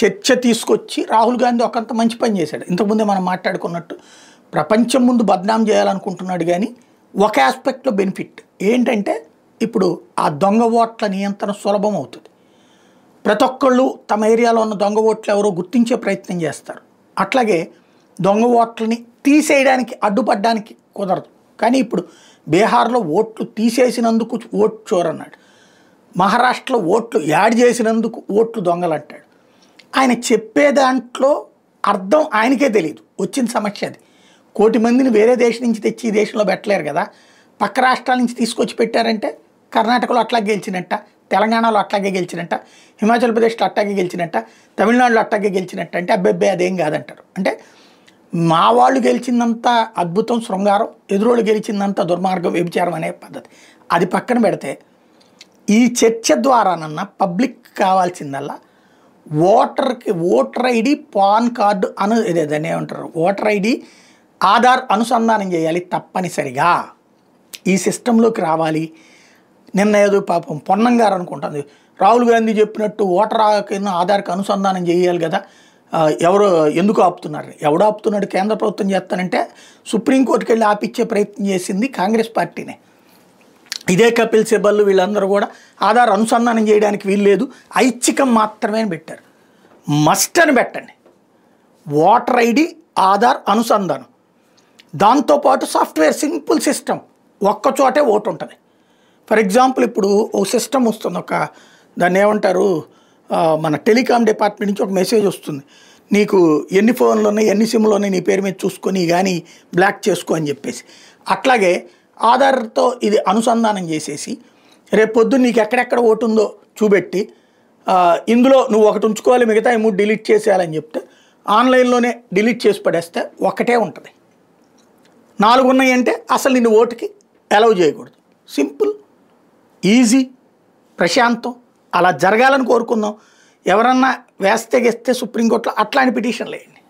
చర్చ తీసుకొచ్చి రాహుల్ గాంధీ ఒకంత మంచి పని చేశాడు. ఇంతకుముందే మనం మాట్లాడుకున్నట్టు ప్రపంచం ముందు బద్నాం చేయాలనుకుంటున్నాడు. కానీ ఒక ఆస్పెక్ట్లో బెనిఫిట్ ఏంటంటే ఇప్పుడు ఆ దొంగ ఓట్ల నియంత్రణ సులభం అవుతుంది. ప్రతి ఒక్కళ్ళు తమ ఏరియాలో ఉన్న దొంగ ఓట్లు ఎవరో గుర్తించే ప్రయత్నం చేస్తారు. అట్లాగే దొంగ ఓట్లని తీసేయడానికి అడ్డుపడడానికి కుదరదు. కానీ ఇప్పుడు బీహార్లో ఓట్లు తీసేసినందుకు ఓటు చోరన్నాడు, మహారాష్ట్రలో ఓట్లు యాడ్ చేసినందుకు ఓట్లు దొంగలు అంటాడు. ఆయన చెప్పే దాంట్లో అర్థం ఆయనకే తెలియదు. వచ్చిన సమస్య అది. 1 కోటి మందిని వేరే దేశం నుంచి తెచ్చి ఈ దేశంలో పెట్టలేరు కదా, పక్క రాష్ట్రాల నుంచి తీసుకొచ్చి పెట్టారంటే కర్ణాటకలో అట్లాగే గెలిచినట్ట, తెలంగాణలో అట్లాగే గెలిచినట్ట, హిమాచల్ ప్రదేశ్లో అట్లాగే గెలిచినట్ట, తమిళనాడులో అట్లాగే గెలిచినట్ట అంటే అబ్బెబ్బే అదేం కాదంటారు. అంటే మా వాళ్ళు గెలిచిందంత అద్భుతం శృంగారం, ఎదురోళ్ళు గెలిచిందంత దుర్మార్గం వ్యభిచారం అనే పద్ధతి. అది పక్కన పెడితే ఈ చర్చ ద్వారానన్నా పబ్లిక్ కావాల్సిందల్లా ఓటర్ ఐడి పాన్ కార్డు ఇదేదని ఏమంటారు, ఓటర్ ఐడి ఆధార్ అనుసంధానం చేయాలి తప్పనిసరిగా. ఈ సిస్టంలోకి రావాలి. నిన్న ఏదో పాపం పొన్నం గారు అనుకుంటుంది, రాహుల్ గాంధీ చెప్పినట్టు ఓటర్ ఆధార్కి అనుసంధానం చేయాలి కదా, ఎవరు ఎందుకు ఆపుతున్నారు? ఎవడు ఆపుతున్నాడు? కేంద్ర ప్రభుత్వం చేస్తానంటే సుప్రీంకోర్టుకి వెళ్ళి ఆపిచ్చే ప్రయత్నం చేసింది కాంగ్రెస్ పార్టీనే. ఇదే కపిల్ సిబల్ వీళ్ళందరూ కూడా ఆధార్ అనుసంధానం చేయడానికి వీల్లేదు, ఐచ్ఛికం మాత్రమే పెట్టారు. మస్ట్ అని పెట్టండి, ఓటర్ ఐడి ఆధార్ అనుసంధానం. దాంతోపాటు సాఫ్ట్వేర్ సింపుల్ సిస్టమ్, ఒక్కచోటే ఓటు ఉంటుంది. ఫర్ ఎగ్జాంపుల్ ఇప్పుడు ఓ సిస్టమ్ వస్తుంది, ఒక దాన్ని ఏమంటారు, మన టెలికాం డిపార్ట్మెంట్ నుంచి ఒక మెసేజ్ వస్తుంది, నీకు ఎన్ని ఫోన్లు ఉన్నాయి ఎన్ని సిమ్లు ఉన్నాయి నీ పేరు మీద చూసుకొని కానీ బ్లాక్ చేసుకో అని చెప్పేసి. అట్లాగే ఆధార్తో ఇది అనుసంధానం చేసేసి రేపు పొద్దున్న నీకు ఎక్కడెక్కడ ఓటు ఉందో చూపెట్టి ఇందులో నువ్వు ఒకటి ఉంచుకోవాలి మిగతా 3 డిలీట్ చేసేయాలని చెప్తే ఆన్లైన్లోనే డిలీట్ చేసి పడేస్తే ఒకటే ఉంటుంది. 4 ఉన్నాయి అంటే అసలు నిన్ను ఓటుకి అలౌ చేయకూడదు. సింపుల్, ఈజీ, ప్రశాంతం. అలా జరగాలని కోరుకుందాం. ఎవరన్నా వేస్తే గెస్తే సుప్రీంకోర్టులో అట్లాంటి పిటిషన్లు వేయండి.